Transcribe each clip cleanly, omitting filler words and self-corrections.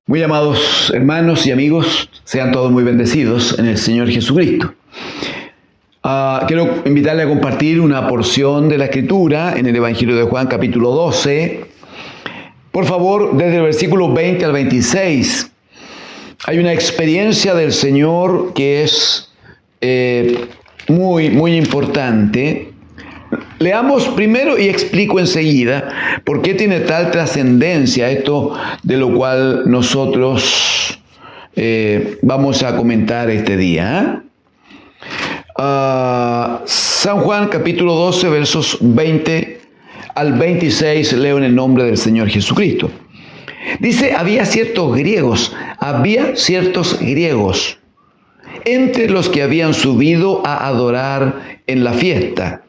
Muy amados hermanos y amigos, sean todos muy bendecidos en el Señor Jesucristo. Quiero invitarle a compartir una porción de la Escritura en el Evangelio de Juan, capítulo 12. Por favor, desde el versículo 20 al 26, hay una experiencia del Señor que es muy importante. Leamos primero y explico enseguida por qué tiene tal trascendencia esto de lo cual nosotros vamos a comentar este día. San Juan capítulo 12 versos 20 al 26 leo en el nombre del Señor Jesucristo. Dice, había ciertos griegos entre los que habían subido a adorar en la fiesta.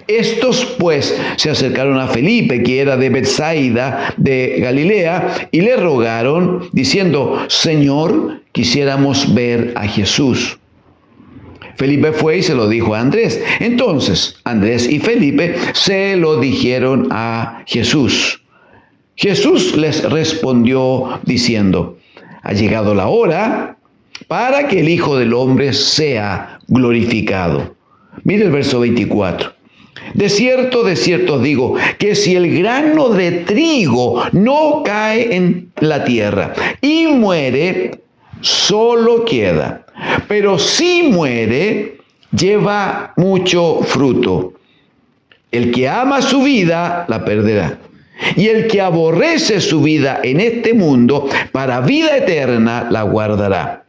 Estos pues se acercaron a Felipe, que era de Betsaida de Galilea, y le rogaron, diciendo, Señor, quisiéramos ver a Jesús. Felipe fue y se lo dijo a Andrés. Entonces, Andrés y Felipe se lo dijeron a Jesús. Jesús les respondió diciendo, ha llegado la hora para que el Hijo del Hombre sea glorificado. Mire el verso 24. De cierto os digo, que si el grano de trigo no cae en la tierra y muere, solo queda. Pero si muere, lleva mucho fruto. El que ama su vida, la perderá. Y el que aborrece su vida en este mundo, para vida eterna la guardará.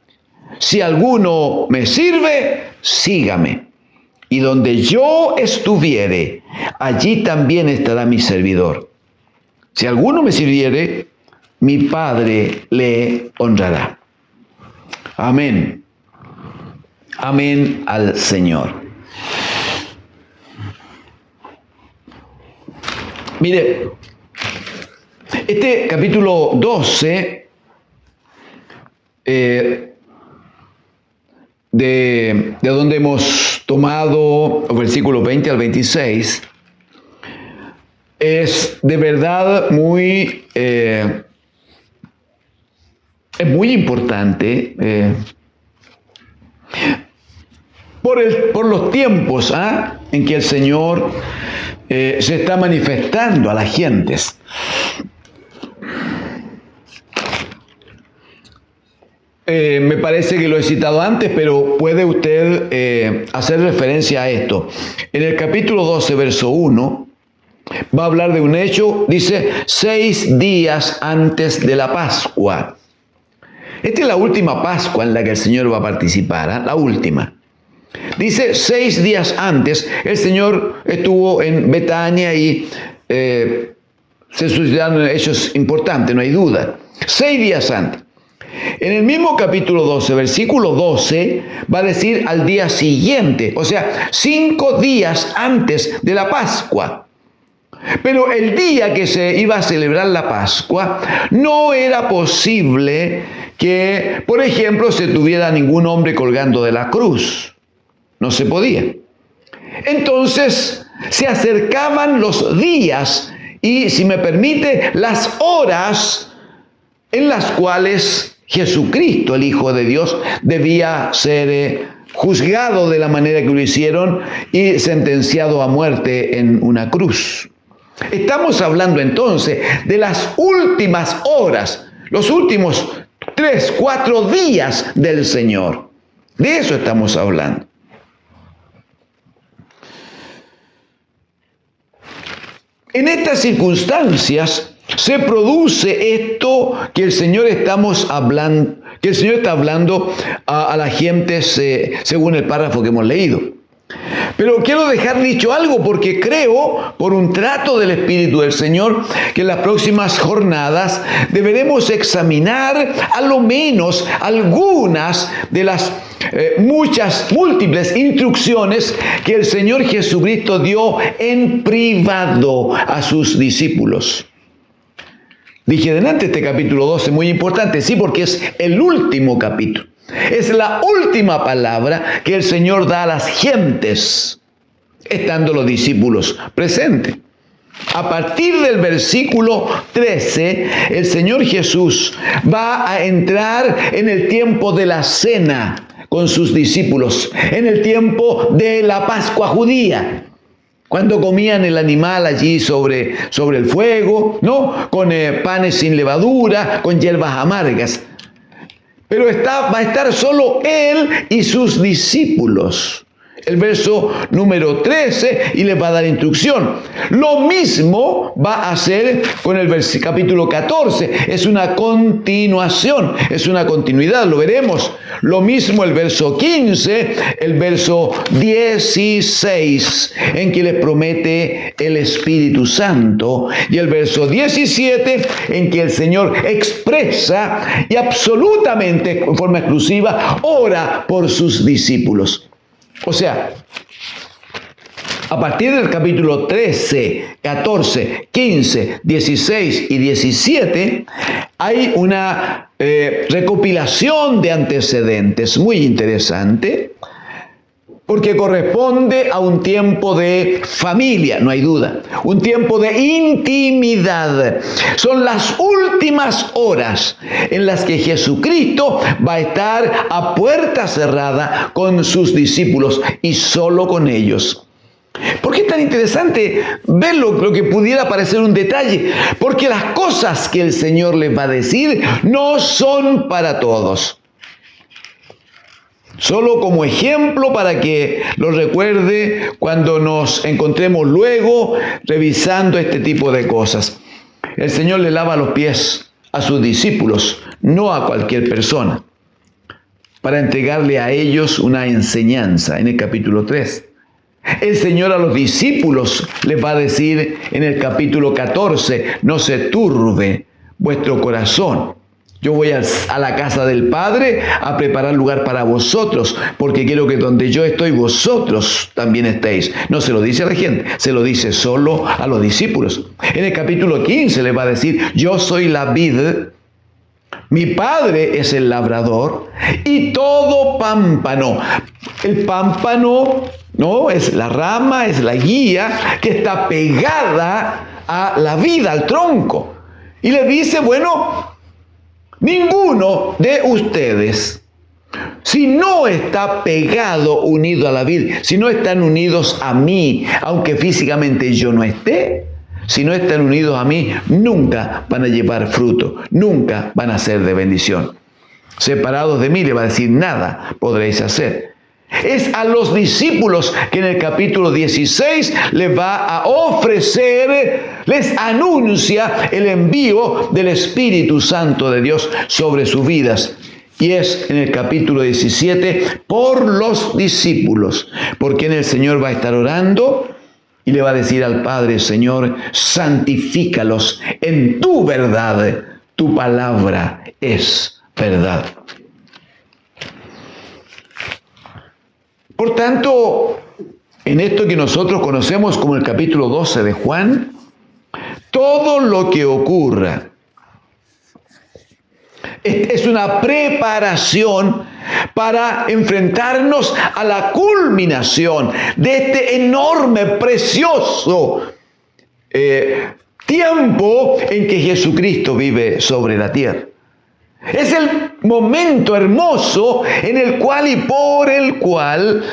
Si alguno me sirve, sígame. Y donde yo estuviere, allí también estará mi servidor. Si alguno me sirviere, mi Padre le honrará. Amén. Amén al Señor. Mire, este capítulo 12 de donde hemos tomado los versículos 20 al 26, es de verdad muy importante por los tiempos en que el Señor se está manifestando a las gentes. Me parece que lo he citado antes, pero puede usted hacer referencia a esto. En el capítulo 12, verso 1, va a hablar de un hecho, dice, 6 días antes de la Pascua. Esta es la última Pascua en la que el Señor va a participar, la última. Dice, 6 días antes, el Señor estuvo en Betania y se suscitaron hechos importantes, no hay duda. 6 días antes. En el mismo capítulo 12, versículo 12, va a decir al día siguiente, o sea, 5 días antes de la Pascua. Pero el día que se iba a celebrar la Pascua, no era posible que, por ejemplo, se tuviera ningún hombre colgando de la cruz. No se podía. Entonces, se acercaban los días y, si me permite, las horas en las cuales Jesucristo, el Hijo de Dios, debía ser juzgado de la manera que lo hicieron y sentenciado a muerte en una cruz. Estamos hablando entonces de las últimas horas, los últimos 3, 4 días del Señor. De eso estamos hablando. En estas circunstancias se produce esto que el Señor está hablando a la gente según el párrafo que hemos leído. Pero quiero dejar dicho algo porque creo, por un trato del Espíritu del Señor, que en las próximas jornadas deberemos examinar a lo menos algunas de las múltiples instrucciones que el Señor Jesucristo dio en privado a sus discípulos. Dije delante, este capítulo 12 muy importante, sí, porque es el último capítulo. Es la última palabra que el Señor da a las gentes, estando los discípulos presentes. A partir del versículo 13, el Señor Jesús va a entrar en el tiempo de la cena con sus discípulos, en el tiempo de la Pascua judía, cuando comían el animal allí sobre el fuego, ¿no? Con panes sin levadura, con hierbas amargas. Pero va a estar solo él y sus discípulos. El verso número 13, y les va a dar instrucción. Lo mismo va a hacer con el capítulo 14. Es una continuación, es una continuidad, lo veremos. Lo mismo el verso 15, el verso 16, en que les promete el Espíritu Santo. Y el verso 17, en que el Señor expresa y absolutamente, en forma exclusiva, ora por sus discípulos. O sea, a partir del capítulo 13, 14, 15, 16 y 17, hay una recopilación de antecedentes muy interesante, porque corresponde a un tiempo de familia, no hay duda, un tiempo de intimidad. Son las últimas horas en las que Jesucristo va a estar a puerta cerrada con sus discípulos y solo con ellos. ¿Por qué es tan interesante ver lo que pudiera parecer un detalle? Porque las cosas que el Señor les va a decir no son para todos. Solo como ejemplo para que lo recuerde cuando nos encontremos luego revisando este tipo de cosas. El Señor le lava los pies a sus discípulos, no a cualquier persona, para entregarle a ellos una enseñanza en el capítulo 3. El Señor a los discípulos les va a decir en el capítulo 14, no se turbe vuestro corazón. Yo voy a la casa del Padre a preparar lugar para vosotros, porque quiero que donde yo estoy, vosotros también estéis. No se lo dice a la gente, se lo dice solo a los discípulos. En el capítulo 15 le va a decir, yo soy la vid, mi Padre es el labrador, y todo pámpano. El pámpano, ¿no? Es la rama, es la guía que está pegada a la vid, al tronco. Y le dice, bueno, ninguno de ustedes, si no está pegado, unido a la vid, si no están unidos a mí, aunque físicamente yo no esté, si no están unidos a mí, nunca van a llevar fruto, nunca van a ser de bendición. Separados de mí, le va a decir, nada podréis hacer. Es a los discípulos que en el capítulo 16 les va a ofrecer, les anuncia el envío del Espíritu Santo de Dios sobre sus vidas. Y es en el capítulo 17 por los discípulos, porque en el Señor va a estar orando y le va a decir al Padre, Señor, santifícalos en tu verdad, tu palabra es verdad. Por tanto, en esto que nosotros conocemos como el capítulo 12 de Juan, todo lo que ocurra es una preparación para enfrentarnos a la culminación de este enorme, precioso tiempo en que Jesucristo vive sobre la tierra. Es el momento hermoso en el cual y por el cual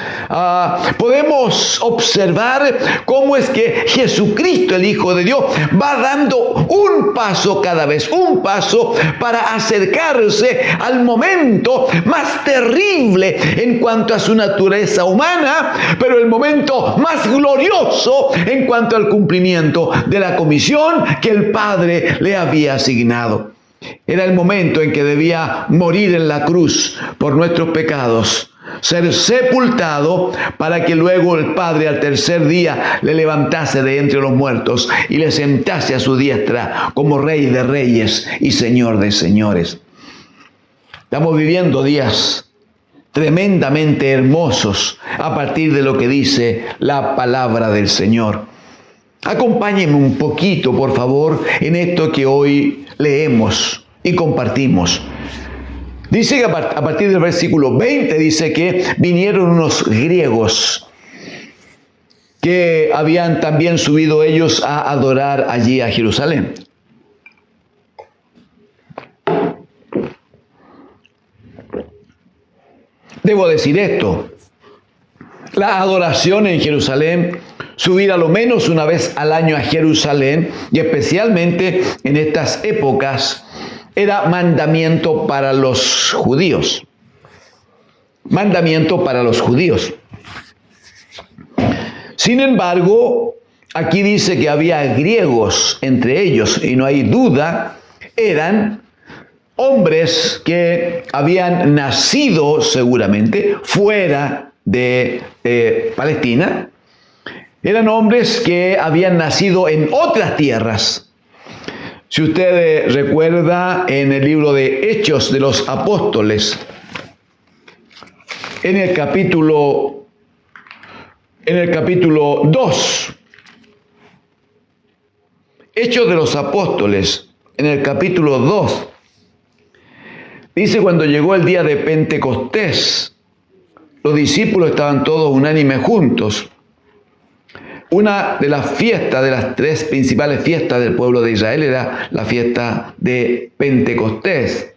podemos observar cómo es que Jesucristo, el Hijo de Dios, va dando un paso cada vez, un paso para acercarse al momento más terrible en cuanto a su naturaleza humana, pero el momento más glorioso en cuanto al cumplimiento de la comisión que el Padre le había asignado. Era el momento en que debía morir en la cruz por nuestros pecados, ser sepultado para que luego el Padre al tercer día le levantase de entre los muertos y le sentase a su diestra como Rey de reyes y Señor de señores. Estamos viviendo días tremendamente hermosos a partir de lo que dice la palabra del Señor. Acompáñenme un poquito, por favor, en esto que hoy leemos y compartimos. Dice que a partir del versículo 20 dice que vinieron unos griegos que habían también subido ellos a adorar allí a Jerusalén. Debo decir esto, la adoración en Jerusalén, subir a lo menos una vez al año a Jerusalén, y especialmente en estas épocas, era mandamiento para los judíos. Mandamiento para los judíos. Sin embargo, aquí dice que había griegos entre ellos, y no hay duda, eran hombres que habían nacido seguramente fuera de Palestina. Eran hombres que habían nacido en otras tierras. Si usted recuerda en el libro de Hechos de los Apóstoles, en el capítulo 2, Hechos de los Apóstoles, en el capítulo 2, dice: cuando llegó el día de Pentecostés, los discípulos estaban todos unánimes juntos. Una de las fiestas, de las tres principales fiestas del pueblo de Israel, era la fiesta de Pentecostés.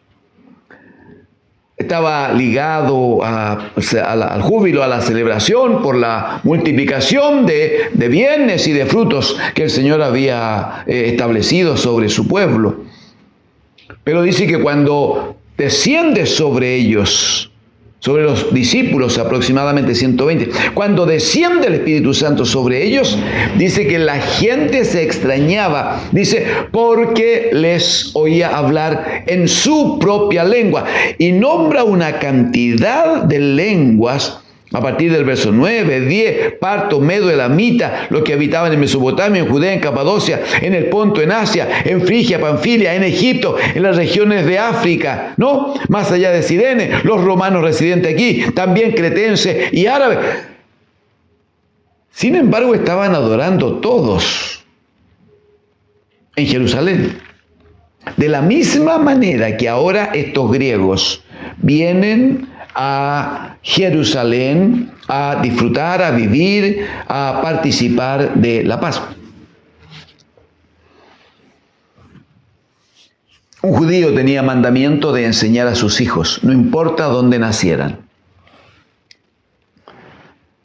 Estaba ligado al júbilo, a la celebración por la multiplicación de bienes y de frutos que el Señor había establecido sobre su pueblo. Pero dice que cuando desciende sobre ellos, sobre los discípulos, aproximadamente 120, cuando desciende el Espíritu Santo sobre ellos, dice que la gente se extrañaba, dice, porque les oía hablar en su propia lengua, y nombra una cantidad de lenguas. A partir del verso 9, 10, Parto, Medo, Elamita, los que habitaban en Mesopotamia, en Judea, en Capadocia, en el Ponto, en Asia, en Frigia, Panfilia, en Egipto, en las regiones de África, ¿no? Más allá de Cirene, los romanos residentes aquí, también cretenses y árabes. Sin embargo, estaban adorando todos en Jerusalén. De la misma manera que ahora estos griegos vienen a Jerusalén a disfrutar, a vivir, a participar de la Pascua. Un judío tenía mandamiento de enseñar a sus hijos, no importa dónde nacieran.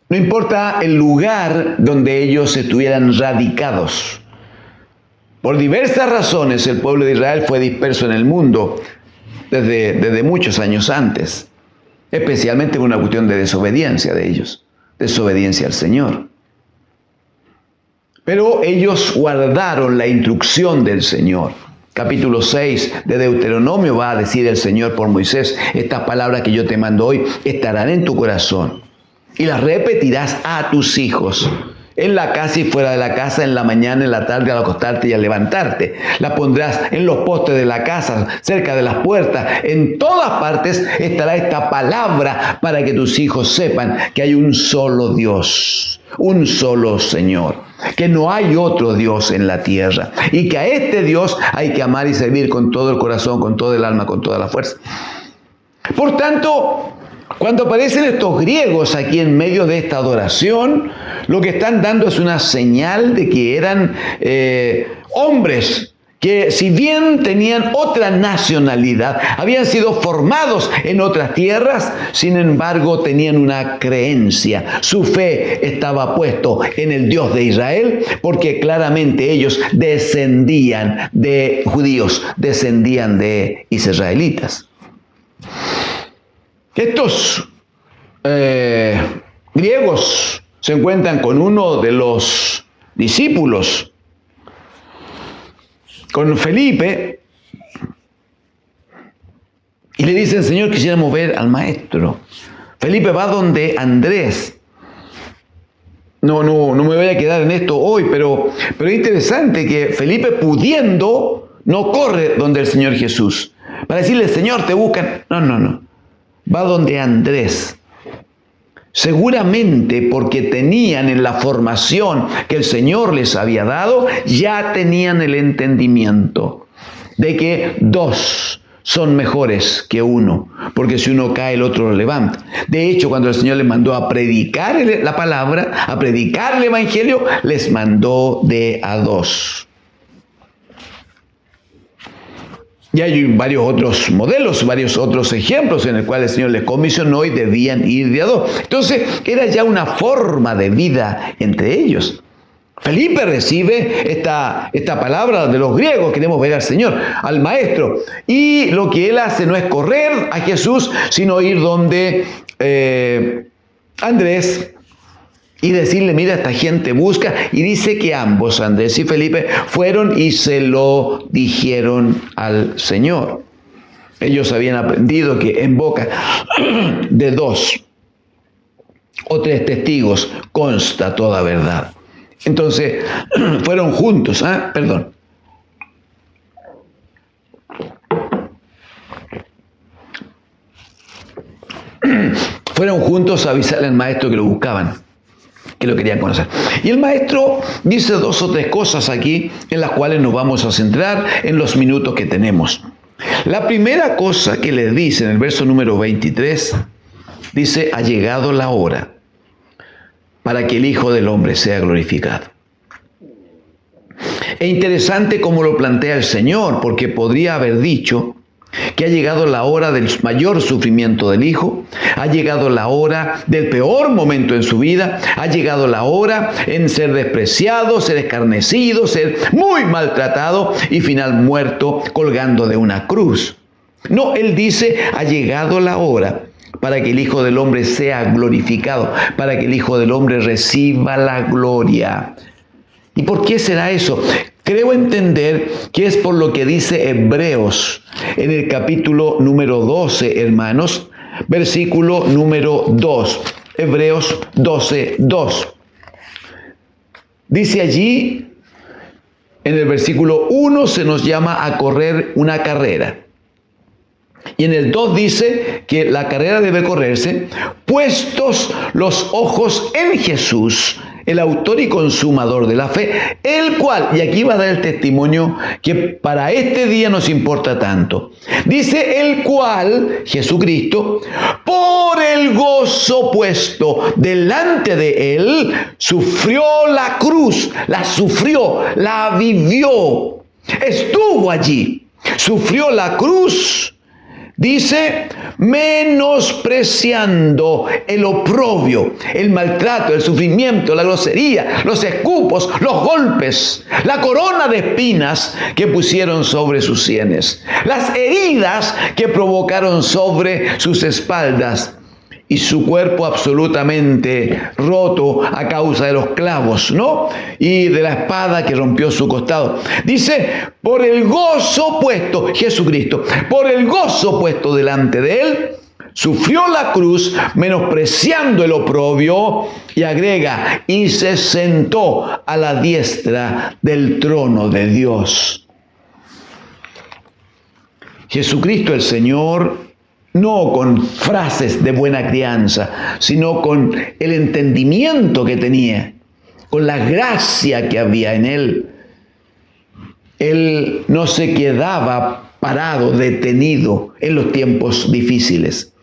No importa el lugar donde ellos estuvieran radicados. Por diversas razones el pueblo de Israel fue disperso en el mundo desde muchos años antes. Especialmente por una cuestión de desobediencia de ellos, desobediencia al Señor. Pero ellos guardaron la instrucción del Señor. Capítulo 6 de Deuteronomio va a decir el Señor por Moisés: estas palabras que yo te mando hoy estarán en tu corazón y las repetirás a tus hijos, en la casa y fuera de la casa, en la mañana, en la tarde, al acostarte y al levantarte. La pondrás en los postes de la casa, cerca de las puertas. En todas partes estará esta palabra para que tus hijos sepan que hay un solo Dios, un solo Señor, que no hay otro Dios en la tierra y que a este Dios hay que amar y servir con todo el corazón, con todo el alma, con toda la fuerza. Por tanto, cuando aparecen estos griegos aquí en medio de esta adoración, lo que están dando es una señal de que eran hombres que, si bien tenían otra nacionalidad, habían sido formados en otras tierras, sin embargo tenían una creencia. Su fe estaba puesto en el Dios de Israel, porque claramente ellos descendían de judíos, descendían de israelitas. Estos griegos se encuentran con uno de los discípulos, con Felipe, y le dicen: Señor, quisiéramos ver al maestro. Felipe va donde Andrés. No me voy a quedar en esto hoy, pero es interesante que Felipe, pudiendo, no corre donde el Señor Jesús para decirle: Señor, te buscan. No. Va donde Andrés. Seguramente porque tenían en la formación que el Señor les había dado, ya tenían el entendimiento de que dos son mejores que uno, porque si uno cae, el otro lo levanta. De hecho, cuando el Señor les mandó a predicar la palabra, a predicar el Evangelio, les mandó de a dos. Y hay varios otros modelos, varios otros ejemplos en el cual el Señor les comisionó y debían ir de a dos. Entonces, era ya una forma de vida entre ellos. Felipe recibe esta palabra de los griegos, queremos ver al Señor, al Maestro. Y lo que él hace no es correr a Jesús, sino ir donde Andrés y decirle, mira, esta gente busca. Y dice que ambos, Andrés y Felipe, fueron y se lo dijeron al Señor. Ellos habían aprendido que en boca de 2 o 3 testigos consta toda verdad. Entonces, fueron juntos, fueron juntos a avisarle al maestro que lo buscaban, que lo querían conocer. Y el maestro dice 2 o 3 cosas aquí en las cuales nos vamos a centrar en los minutos que tenemos. La primera cosa que le dice en el verso número 23, dice, ha llegado la hora para que el Hijo del Hombre sea glorificado. Es interesante cómo lo plantea el Señor, porque podría haber dicho que ha llegado la hora del mayor sufrimiento del Hijo, ha llegado la hora del peor momento en su vida, ha llegado la hora en ser despreciado, ser escarnecido, ser muy maltratado y final muerto colgando de una cruz. No, él dice, ha llegado la hora para que el Hijo del Hombre sea glorificado, para que el Hijo del Hombre reciba la gloria. ¿Y por qué será eso? Creo entender que es por lo que dice Hebreos en el capítulo número 12, hermanos, versículo número 2. Hebreos 12, 2. Dice allí, en el versículo 1 se nos llama a correr una carrera. Y en el 2 dice que la carrera debe correrse, puestos los ojos en Jesús, el autor y consumador de la fe, el cual, y aquí va a dar el testimonio que para este día nos importa tanto. Dice el cual, Jesucristo, por el gozo puesto delante de él, sufrió la cruz, la sufrió, la vivió, estuvo allí, sufrió la cruz. Dice, menospreciando el oprobio, el maltrato, el sufrimiento, la grosería, los escupos, los golpes, la corona de espinas que pusieron sobre sus sienes, las heridas que provocaron sobre sus espaldas y su cuerpo absolutamente roto a causa de los clavos, ¿no? Y de la espada que rompió su costado. Dice, por el gozo puesto, Jesucristo, por el gozo puesto delante de él, sufrió la cruz, menospreciando el oprobio, y agrega, y se sentó a la diestra del trono de Dios. Jesucristo el Señor, no con frases de buena crianza, sino con el entendimiento que tenía, con la gracia que había en él. Él no se quedaba parado, detenido en los tiempos difíciles.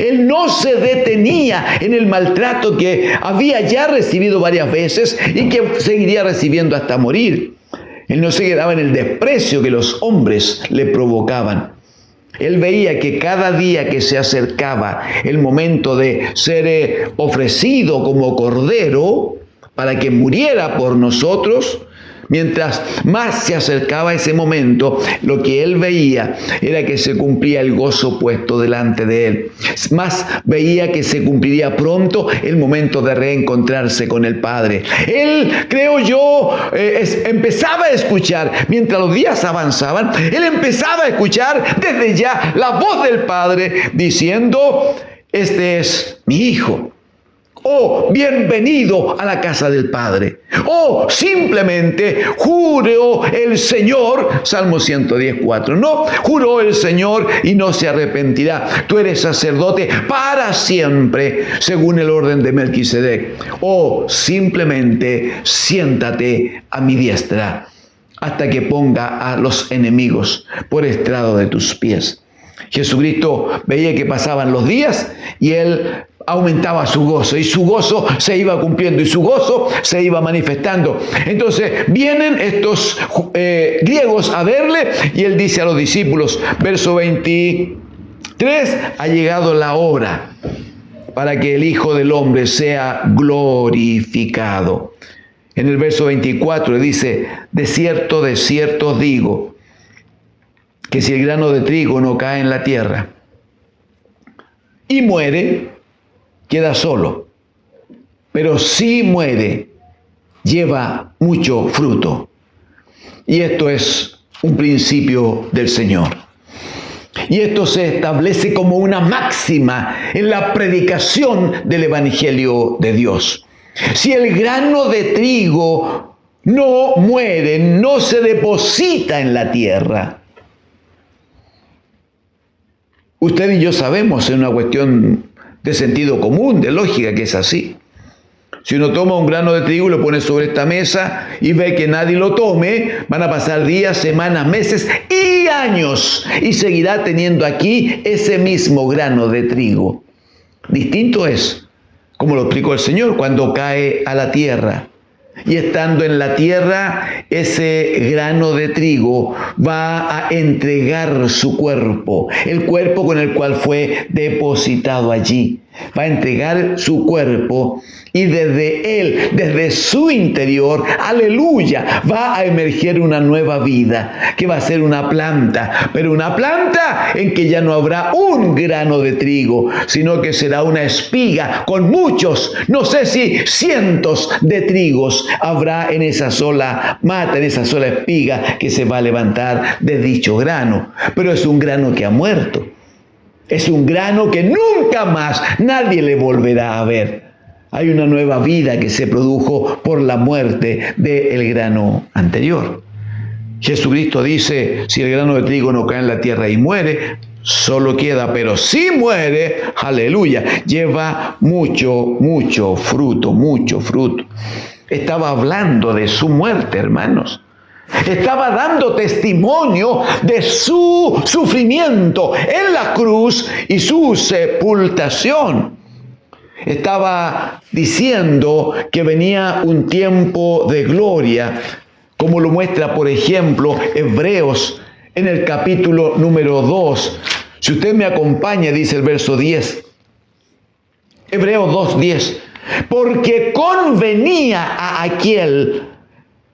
Él no se detenía en el maltrato que había ya recibido varias veces y que seguiría recibiendo hasta morir. Él no se quedaba en el desprecio que los hombres le provocaban. Él veía que cada día que se acercaba el momento de ser ofrecido como cordero para que muriera por nosotros, mientras más se acercaba ese momento, lo que él veía era que se cumplía el gozo puesto delante de él. Más veía que se cumpliría pronto el momento de reencontrarse con el Padre. Él, creo yo, empezaba a escuchar, mientras los días avanzaban, él empezaba a escuchar desde ya la voz del Padre diciendo, este es mi Hijo. Oh, bienvenido a la casa del Padre. Oh, simplemente juró el Señor, Salmo 110:4. No, juró el Señor y no se arrepentirá. Tú eres sacerdote para siempre, según el orden de Melquisedec. Oh, simplemente siéntate a mi diestra hasta que ponga a los enemigos por estrado de tus pies. Jesucristo veía que pasaban los días y Él aumentaba su gozo, y su gozo se iba cumpliendo, y su gozo se iba manifestando. Entonces vienen estos griegos a verle, y Él dice a los discípulos, verso 23, ha llegado la hora para que el Hijo del Hombre sea glorificado. En el verso 24 le dice, de cierto os digo, que si el grano de trigo no cae en la tierra y muere, queda solo. Pero si muere, lleva mucho fruto. Y esto es un principio del Señor. Y esto se establece como una máxima en la predicación del Evangelio de Dios. Si el grano de trigo no muere, no se deposita en la tierra. Usted y yo sabemos, es una cuestión de sentido común, de lógica, que es así. Si uno toma un grano de trigo y lo pone sobre esta mesa y ve que nadie lo tome, van a pasar días, semanas, meses y años, y seguirá teniendo aquí ese mismo grano de trigo. Distinto es, como lo explicó el Señor, cuando cae a la tierra. Y estando en la tierra, ese grano de trigo va a entregar su cuerpo, el cuerpo con el cual fue depositado allí. Va a entregar su cuerpo y desde él, desde su interior, aleluya, va a emerger una nueva vida, que va a ser una planta, pero una planta en que ya no habrá un grano de trigo, sino que será una espiga con muchos, no sé si cientos de trigos habrá en esa sola mata, en esa sola espiga que se va a levantar de dicho grano. Pero es un grano que ha muerto. Es un grano que nunca más nadie le volverá a ver. Hay una nueva vida que se produjo por la muerte del grano anterior. Jesucristo dice, si el grano de trigo no cae en la tierra y muere, solo queda, pero si muere, aleluya, lleva mucho fruto, mucho fruto. Estaba hablando de su muerte, hermanos. Estaba dando testimonio de su sufrimiento en la cruz y su sepultación. Estaba diciendo que venía un tiempo de gloria, como lo muestra, por ejemplo, Hebreos en el capítulo número 2. Si usted me acompaña, dice el verso 10. Hebreos 2:10. Porque convenía a aquel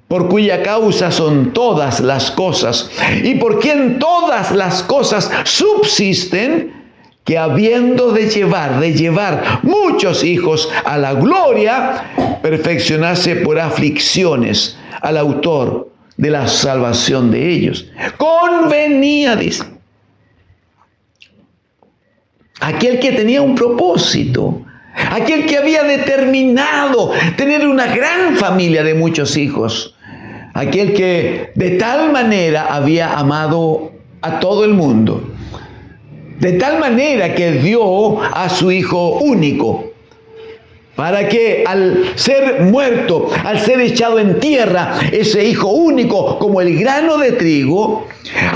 por cuya causa son todas las cosas, y por quien todas las cosas subsisten, que habiendo de llevar muchos hijos a la gloria, perfeccionase por aflicciones al autor de la salvación de ellos. Convenía, dice. Aquel que tenía un propósito, aquel que había determinado tener una gran familia de muchos hijos, aquel que de tal manera había amado a todo el mundo, de tal manera que dio a su Hijo único, para que al ser muerto, al ser echado en tierra, ese Hijo único, como el grano de trigo,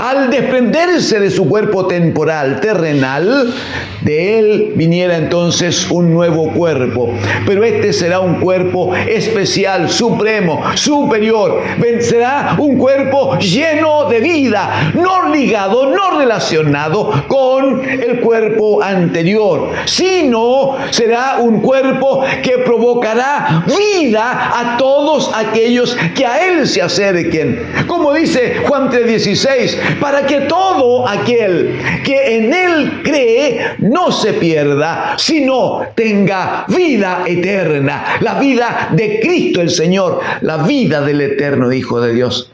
al desprenderse de su cuerpo temporal, terrenal, de él viniera entonces un nuevo cuerpo. Pero este será un cuerpo especial, supremo, superior. Será un cuerpo lleno de vida, no ligado, no relacionado con el cuerpo anterior, sino será un cuerpo que provocará vida a todos aquellos que a él se acerquen. Como dice Juan 3:16, para que todo aquel que en él cree no se pierda, sino tenga vida eterna, la vida de Cristo el Señor, la vida del eterno Hijo de Dios.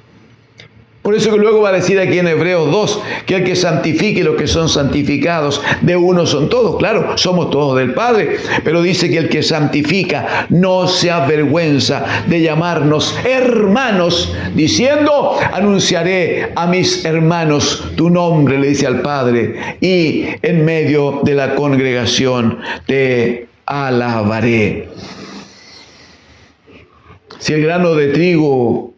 Por eso que luego va a decir aquí en Hebreos 2, que el que santifique los que son santificados, de uno son todos. Claro, somos todos del Padre, pero dice que el que santifica no se avergüenza de llamarnos hermanos, diciendo, anunciaré a mis hermanos tu nombre, le dice al Padre, y en medio de la congregación te alabaré. Si el grano de trigo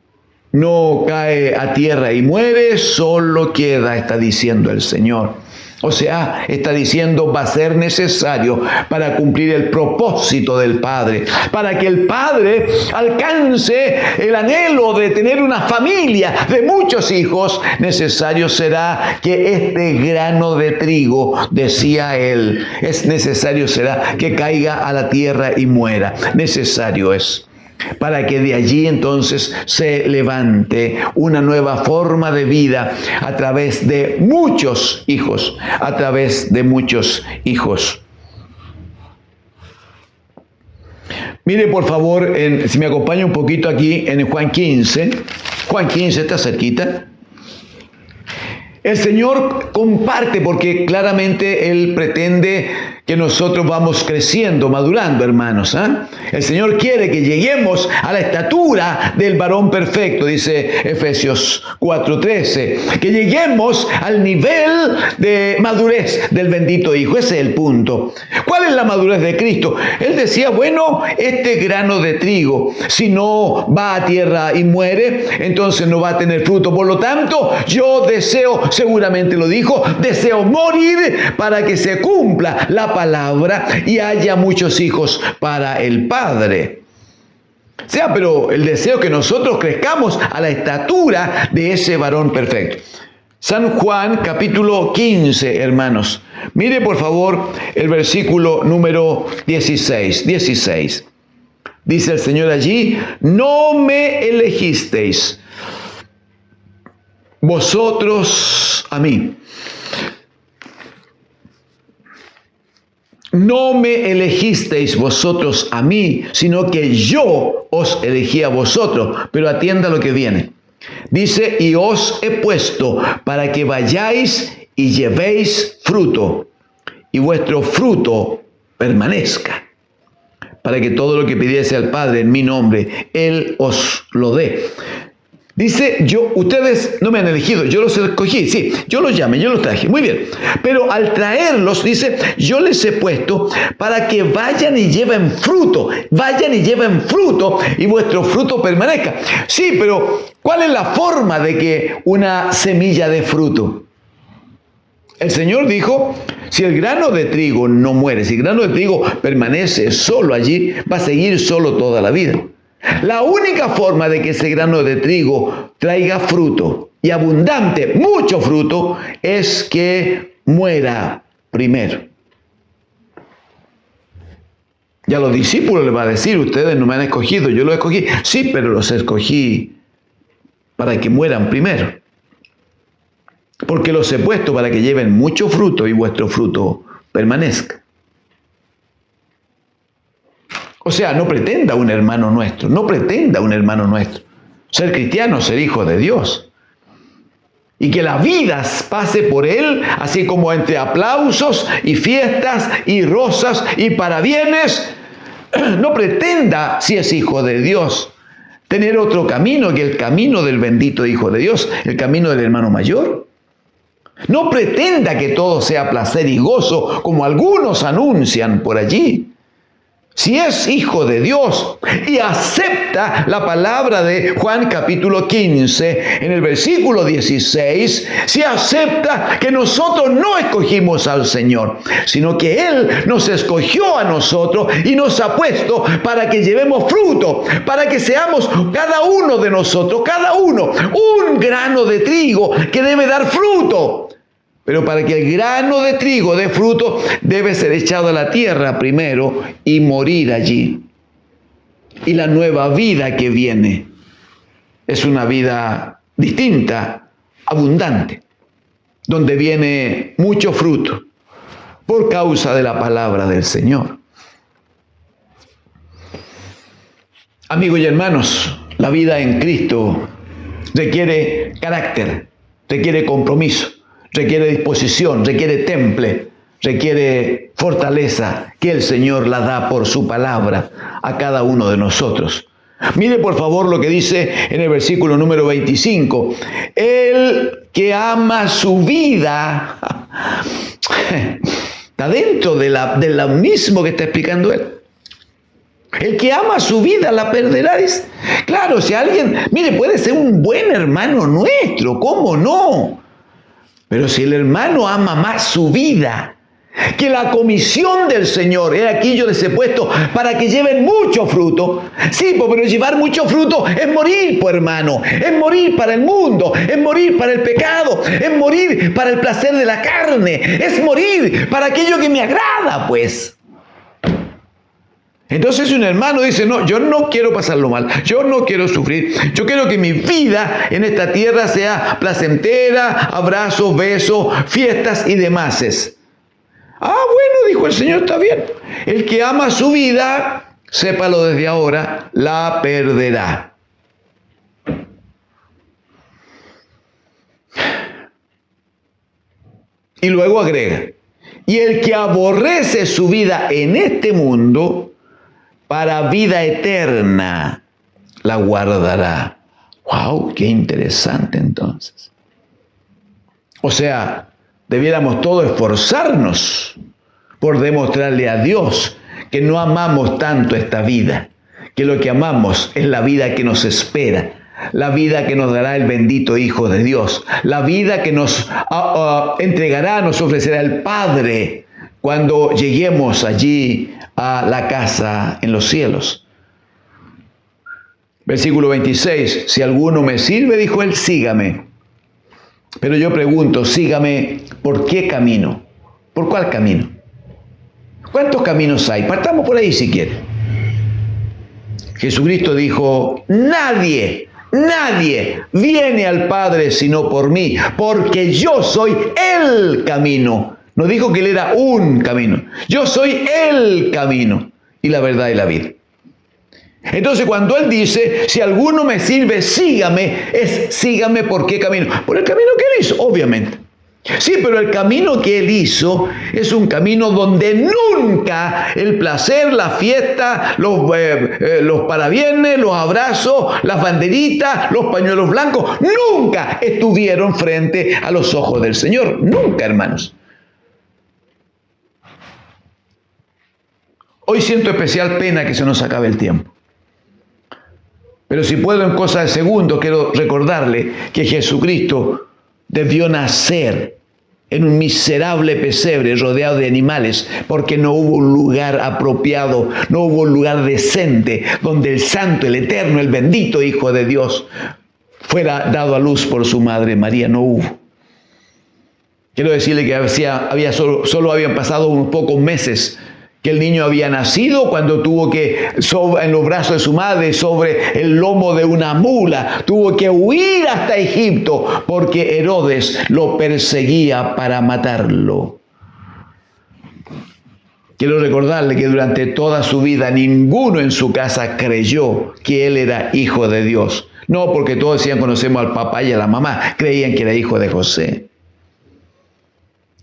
no cae a tierra y muere, solo queda, está diciendo el Señor. O sea, está diciendo, va a ser necesario para cumplir el propósito del Padre, para que el Padre alcance el anhelo de tener una familia de muchos hijos. Necesario será que este grano de trigo, decía él, es necesario será que caiga a la tierra y muera. Necesario es, para que de allí entonces se levante una nueva forma de vida a través de muchos hijos, a través de muchos hijos. Mire por favor, si me acompaña un poquito aquí en Juan 15. Juan 15 está cerquita. El Señor comparte, porque claramente Él pretende que nosotros vamos creciendo, madurando, hermanos. El Señor quiere que lleguemos a la estatura del varón perfecto, dice Efesios 4:13. Que lleguemos al nivel de madurez del bendito Hijo. Ese es el punto. ¿Cuál es la madurez de Cristo? Él decía, bueno, este grano de trigo, si no va a tierra y muere, entonces no va a tener fruto. Por lo tanto, yo deseo, seguramente lo dijo, deseo morir para que se cumpla la palabra y haya muchos hijos para el Padre. O sea, pero el deseo es que nosotros crezcamos a la estatura de ese varón perfecto. San Juan capítulo 15, hermanos. Mire por favor el versículo número 16. Dice el Señor allí, no me elegisteis vosotros a mí. No me elegisteis vosotros a mí, sino que yo os elegí a vosotros. Pero atienda lo que viene. Dice, y os he puesto para que vayáis y llevéis fruto, y vuestro fruto permanezca, para que todo lo que pidiese al Padre en mi nombre, Él os lo dé. Dice, ustedes no me han elegido, yo los escogí, sí, yo los llamé, yo los traje, muy bien. Pero al traerlos, dice, yo les he puesto para que vayan y lleven fruto, y vuestro fruto permanezca. Sí, pero ¿cuál es la forma de que una semilla dé fruto? El Señor dijo, si el grano de trigo no muere, si el grano de trigo permanece solo allí, va a seguir solo toda la vida. La única forma de que ese grano de trigo traiga fruto y abundante, mucho fruto, es que muera primero. Ya los discípulos les va a decir, ustedes no me han escogido, yo los escogí. Sí, pero los escogí para que mueran primero. Porque los he puesto para que lleven mucho fruto y vuestro fruto permanezca. O sea, no pretenda un hermano nuestro, ser cristiano, ser hijo de Dios. Y que la vida pase por él, así como entre aplausos y fiestas y rosas y parabienes. No pretenda, si es hijo de Dios, tener otro camino que el camino del bendito Hijo de Dios, el camino del hermano mayor. No pretenda que todo sea placer y gozo, como algunos anuncian por allí. Si es hijo de Dios y acepta la palabra de Juan capítulo 15, en el versículo 16, si acepta que nosotros no escogimos al Señor, sino que Él nos escogió a nosotros y nos ha puesto para que llevemos fruto, para que seamos cada uno de nosotros, cada uno, un grano de trigo que debe dar fruto. Pero para que el grano de trigo dé fruto, debe ser echado a la tierra primero y morir allí. Y la nueva vida que viene es una vida distinta, abundante, donde viene mucho fruto por causa de la palabra del Señor. Amigos y hermanos, la vida en Cristo requiere carácter, requiere compromiso. Requiere disposición, requiere temple, requiere fortaleza que el Señor la da por su palabra a cada uno de nosotros. Mire por favor lo que dice en el versículo número 25. El que ama su vida está dentro de lo mismo que está explicando él. El que ama su vida la perderá. Dice. Claro, si alguien, mire, puede ser un buen hermano nuestro, ¿cómo no? Pero si el hermano ama más su vida que la comisión del Señor, aquí yo les he puesto para que lleven mucho fruto. Sí, pero llevar mucho fruto es morir, hermano. Es morir para el mundo, es morir para el pecado, es morir para el placer de la carne, es morir para aquello que me agrada, pues. Entonces un hermano dice, no, yo no quiero pasarlo mal, yo no quiero sufrir, yo quiero que mi vida en esta tierra sea placentera, abrazos, besos, fiestas y demás. Ah, bueno, dijo el Señor, está bien. El que ama su vida, sépalo desde ahora, la perderá. Y luego agrega, y el que aborrece su vida en este mundo, para vida eterna la guardará. ¡Wow! ¡Qué interesante entonces! O sea, debiéramos todos esforzarnos por demostrarle a Dios que no amamos tanto esta vida, que lo que amamos es la vida que nos espera, la vida que nos dará el bendito Hijo de Dios, la vida que nos entregará, nos ofrecerá el Padre cuando lleguemos allí a la casa en los cielos. Versículo 26, si alguno me sirve, dijo él, sígame. Pero yo pregunto, sígame, ¿por qué camino? ¿Por cuál camino? ¿Cuántos caminos hay? Partamos por ahí si quiere. Jesucristo dijo, nadie viene al Padre sino por mí, porque yo soy el camino. No dijo que él era un camino. Yo soy el camino y la verdad y la vida. Entonces cuando él dice, si alguno me sirve, sígame, es sígame por qué camino. Por el camino que él hizo, obviamente. Sí, pero el camino que él hizo es un camino donde nunca el placer, la fiesta, los parabienes, los abrazos, las banderitas, los pañuelos blancos, nunca estuvieron frente a los ojos del Señor. Nunca, hermanos. Hoy siento especial pena que se nos acabe el tiempo. Pero si puedo en cosa de segundos, quiero recordarle que Jesucristo debió nacer en un miserable pesebre rodeado de animales, porque no hubo un lugar apropiado, no hubo un lugar decente donde el santo, el eterno, el bendito Hijo de Dios fuera dado a luz por su madre María. No hubo. Quiero decirle que solo habían pasado unos pocos meses que el niño había nacido, cuando tuvo que, en los brazos de su madre, sobre el lomo de una mula, tuvo que huir hasta Egipto, porque Herodes lo perseguía para matarlo. Quiero recordarle que durante toda su vida ninguno en su casa creyó que él era hijo de Dios. No porque todos decían conocemos al papá y a la mamá, creían que era hijo de José.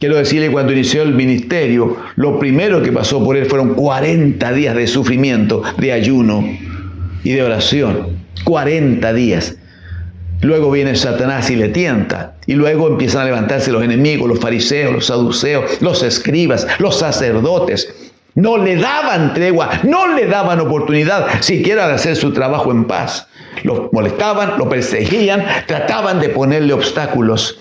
Quiero decirle, cuando inició el ministerio, lo primero que pasó por él fueron 40 días de sufrimiento, de ayuno y de oración. 40 días. Luego viene Satanás y le tienta. Y luego empiezan a levantarse los enemigos, los fariseos, los saduceos, los escribas, los sacerdotes. No le daban tregua, no le daban oportunidad siquiera de hacer su trabajo en paz. Lo molestaban, lo perseguían, trataban de ponerle obstáculos.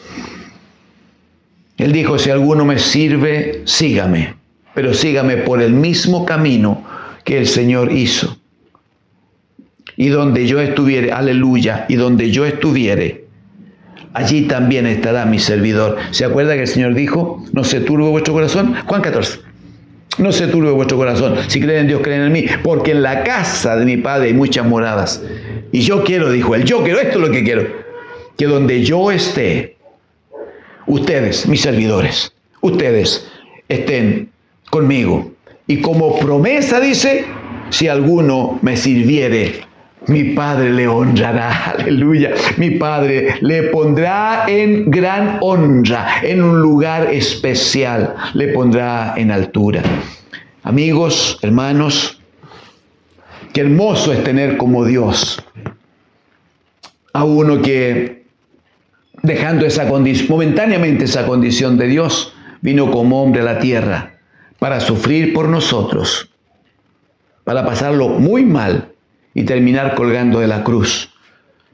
Él dijo, si alguno me sirve, sígame, pero sígame por el mismo camino que el Señor hizo. Y donde yo estuviere, aleluya, y donde yo estuviere, allí también estará mi servidor. ¿Se acuerda que el Señor dijo, no se turbe vuestro corazón? Juan 14. No se turbe vuestro corazón. Si creen en Dios, creen en mí. Porque en la casa de mi Padre hay muchas moradas. Y yo quiero, dijo él, yo quiero, esto es lo que quiero, que donde yo esté, ustedes, mis servidores, ustedes estén conmigo. Y como promesa dice, si alguno me sirviere, mi Padre le honrará. Aleluya. Mi Padre le pondrá en gran honra, en un lugar especial. Le pondrá en altura. Amigos, hermanos, qué hermoso es tener como Dios a uno que, dejando momentáneamente esa condición de Dios, vino como hombre a la tierra para sufrir por nosotros, para pasarlo muy mal y terminar colgando de la cruz,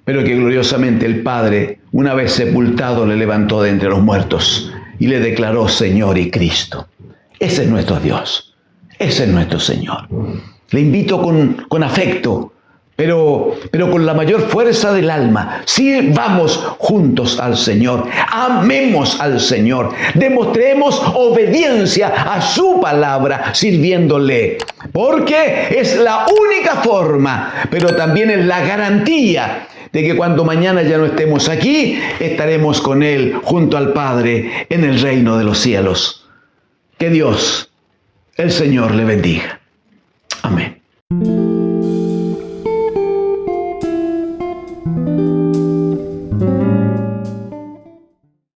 pero que gloriosamente el Padre, una vez sepultado, le levantó de entre los muertos y le declaró Señor y Cristo. Ese es nuestro Dios, ese es nuestro Señor. Le invito con afecto, pero con la mayor fuerza del alma. Sirvamos juntos al Señor, amemos al Señor, demostremos obediencia a su palabra sirviéndole, porque es la única forma, pero también es la garantía de que cuando mañana ya no estemos aquí, estaremos con Él junto al Padre en el reino de los cielos. Que Dios, el Señor, le bendiga. Amén.